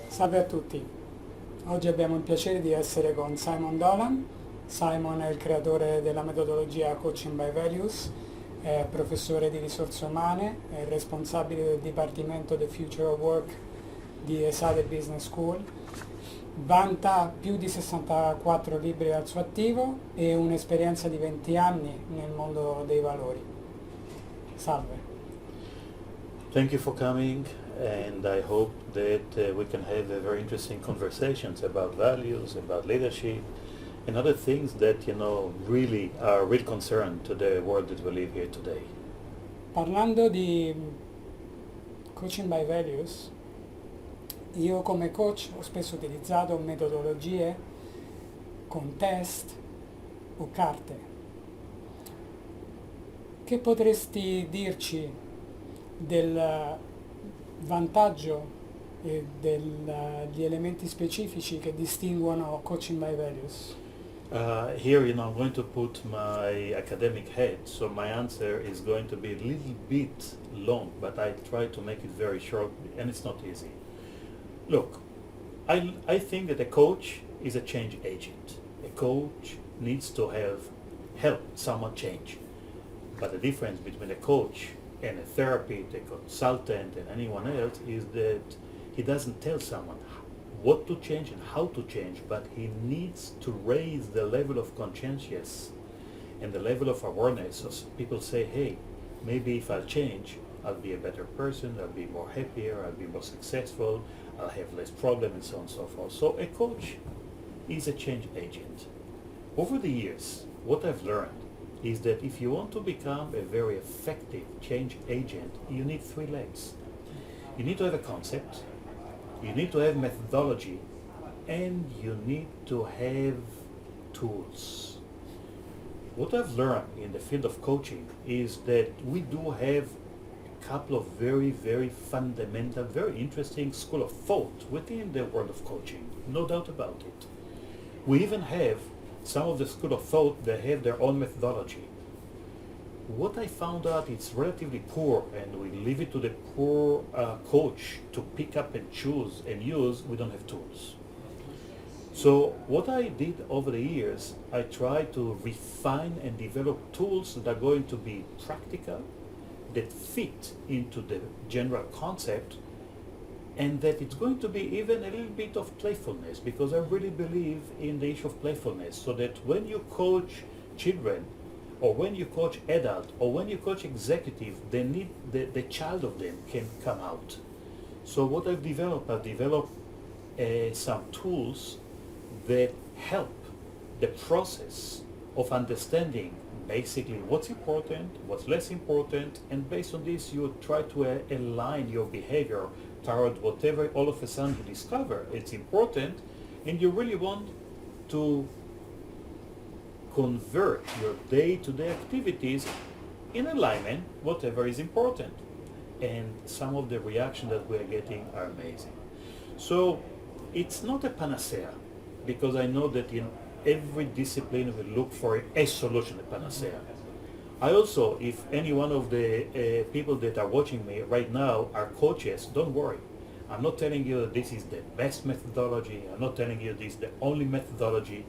Salve a tutti, oggi abbiamo il piacere di essere con Simon Dolan. Simon è il creatore della metodologia Coaching by Values, è professore di risorse umane, è responsabile del dipartimento The Future of Work di Esade Business School, vanta più di 64 libri al suo attivo e un'esperienza di 20 anni nel mondo dei valori. Salve. Thank you for coming, and I hope that we can have very interesting conversations about values, about leadership, and other things that, really are a real concern to the world that we live here today. Parlando di Coaching by Values, io come coach ho spesso utilizzato metodologie con test o carte. Che potresti dirci del vantaggio e degli elementi specifici che distinguono Coaching by Values? Here, I'm going to put my academic head, so my answer is going to be a little bit long, but I try to make it very short, and it's not easy. Look, I think that a coach is a change agent. A coach needs to help someone change. But the difference between a coach and a therapist, a consultant, and anyone else is that he doesn't tell someone what to change and how to change, but he needs to raise the level of conscientiousness and the level of awareness. So people say, hey, maybe if I'll change, I'll be a better person, I'll be more happier, I'll be more successful, I'll have less problems, and so on and so forth. So a coach is a change agent. Over the years, what I've learned is that if you want to become a very effective change agent, you need three legs. You need to have a concept, you need to have methodology, and you need to have tools. What I've learned in the field of coaching is that we do have a couple of very, very fundamental, very interesting school of thought within the world of coaching, no doubt about it. We even have some of the school of thought that have their own methodology. What I found out it's relatively poor, and we leave it to the poor coach to pick up and choose and use. We don't have tools. So what I did over the years, I tried to refine and develop tools that are going to be practical, that fit into the general concept, and that it's going to be even a little bit of playfulness, because I really believe in the issue of playfulness, so that when you coach children, or when you coach adult, or when you coach executive, the child of them can come out. So what I've developed some tools that help the process of understanding basically what's important, what's less important, and based on this you try to align your behavior toward whatever all of a sudden you discover it's important, and you really want to convert your day-to-day activities in alignment, whatever is important. And some of the reactions that we're getting are amazing. So it's not a panacea, because I know that in every discipline we look for a solution, a panacea. I also, if any one of the people that are watching me right now are coaches, don't worry. I'm not telling you that this is the best methodology. I'm not telling you this is the only methodology.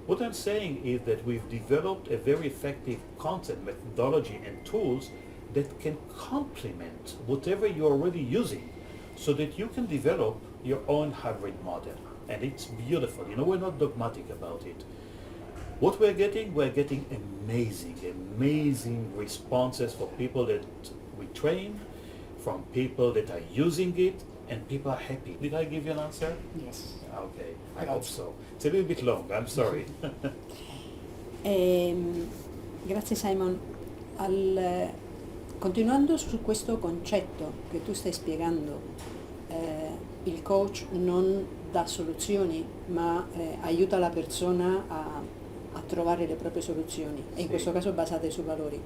What I'm saying is that we've developed a very effective concept, methodology, and tools that can complement whatever you're already using, so that you can develop your own hybrid model. And it's beautiful. We're not dogmatic about it. What we're getting amazing responses for people that we train, from people that are using it, and people are happy. Did I give you an answer? Yes. Okay, I hope so. It's a little bit long, I'm sorry. Grazie Simon. Continuando su questo concetto che tu stai spiegando, il coach non dà soluzioni, ma aiuta la persona a trovare le proprie soluzioni, e in questo caso basate sui valori.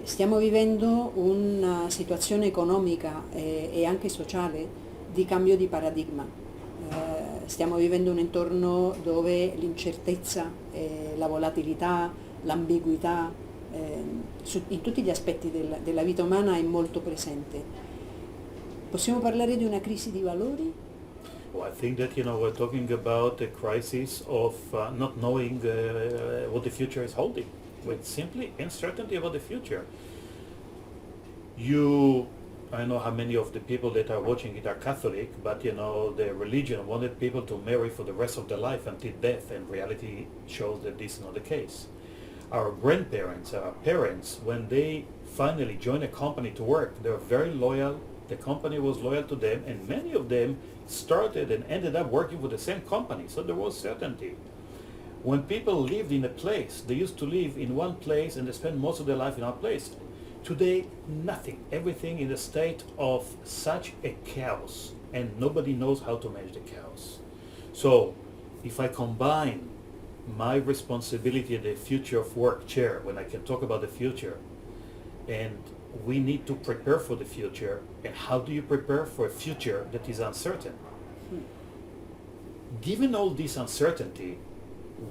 Stiamo vivendo una situazione economica e anche sociale di cambio di paradigma. Stiamo vivendo un entorno dove l'incertezza, la volatilità, l'ambiguità in tutti gli aspetti della vita umana è molto presente. Possiamo parlare di una crisi di valori? Well, I think that, we're talking about a crisis of not knowing what the future is holding, with simply uncertainty about the future. I know how many of the people that are watching it are Catholic, but the religion wanted people to marry for the rest of their life until death, and reality shows that this is not the case. Our grandparents, our parents, when they finally joined a company to work, they were very loyal. The company was loyal to them, and many of them started and ended up working for the same company, so there was certainty. When people lived in a place, they used to live in one place and they spend most of their life in one place. Today, nothing. Everything in a state of such a chaos, and nobody knows how to manage the chaos. So, if I combine my responsibility at the future of work chair, when I can talk about the future, and we need to prepare for the future, and how do you prepare for a future that is uncertain? Given all this uncertainty,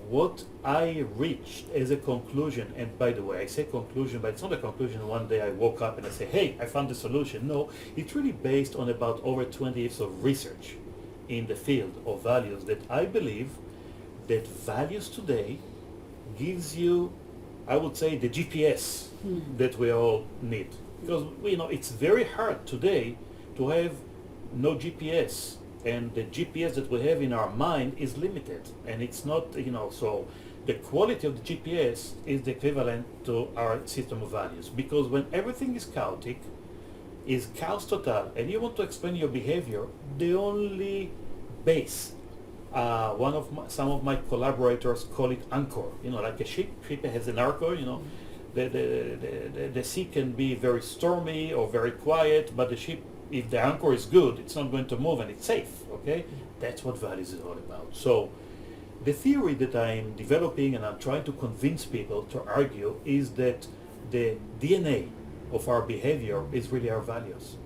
what I reached as a conclusion, and by the way, I say conclusion, but it's not a conclusion one day I woke up and I say, hey, I found the solution. No, it's really based on about over 20 years of research in the field of values, that I believe that values today gives you, I would say, the GPS that we all need. Because it's very hard today to have no GPS, and the GPS that we have in our mind is limited, and it's not, so the quality of the GPS is the equivalent to our system of values. Because when everything is chaotic, is chaos total, and you want to explain your behavior, the only base, some of my collaborators call it anchor, like a ship has an anchor, the sea can be very stormy or very quiet, but the ship, if the anchor is good, it's not going to move and it's safe, okay? That's what values is all about. So the theory that I'm developing and I'm trying to convince people to argue is that the DNA of our behavior is really our values.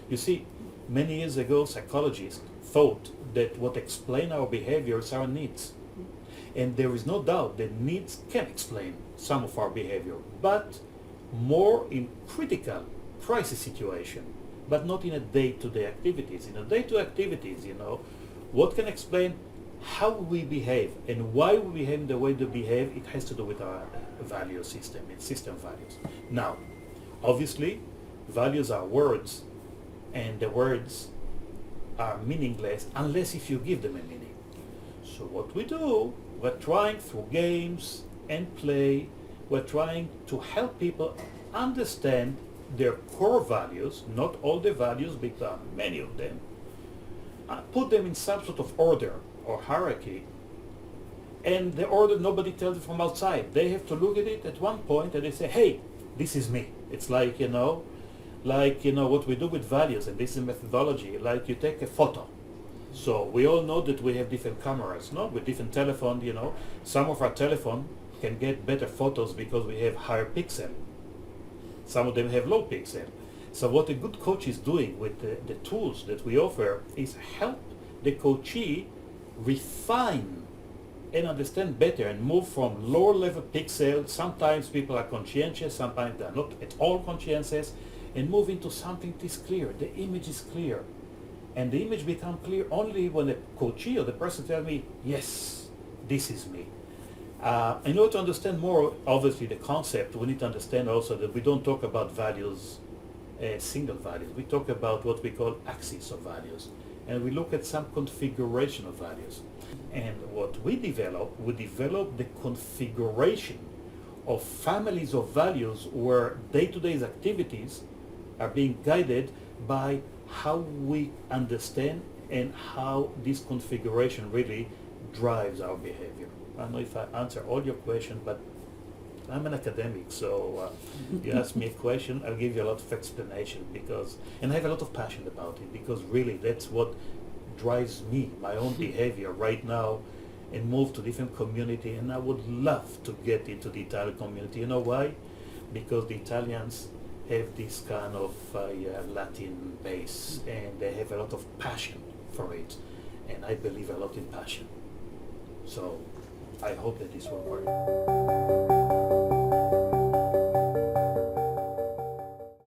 You see, many years ago, psychologists thought that what explain our behaviors are our needs. And there is no doubt that needs can explain some of our behavior, but more in critical crisis situation, but not in a day-to-day activities. In a day-to-day activities, what can explain how we behave and why we behave the way we behave, it has to do with our value system, it's system values. Now, obviously, values are words, and the words are meaningless unless if you give them a meaning. So what we do, we're trying through games and play, we're trying to help people understand their core values, not all the values, but many of them, put them in some sort of order or hierarchy, and the order nobody tells it from outside. They have to look at it at one point and they say, hey, this is me. It's like, what we do with values, and this is methodology, like you take a photo. So we all know that we have different cameras, no? With different telephone, some of our telephone can get better photos because we have higher pixel. Some of them have low pixel. So what a good coach is doing with the tools that we offer is help the coachee refine and understand better and move from lower level pixel. Sometimes people are conscientious, sometimes they're not at all conscientious, and move into something that is clear. The image is clear. And the image becomes clear only when the coachee or the person tells me, yes, this is me. In order to understand more, obviously, the concept, we need to understand also that we don't talk about values, single values. We talk about what we call axis of values. And we look at some configuration of values. And what we develop the configuration of families of values where day-to-day activities are being guided by how we understand and how this configuration really drives our behavior. I don't know if I answer all your questions, but I'm an academic, so you ask me a question, I'll give you a lot of explanation and I have a lot of passion about it, because really that's what drives me, my own behavior right now, and move to different community. And I would love to get into the Italian community. You know why? Because the Italians have this kind of Latin base, and they have a lot of passion for it, and I believe a lot in passion. So I hope that this will work.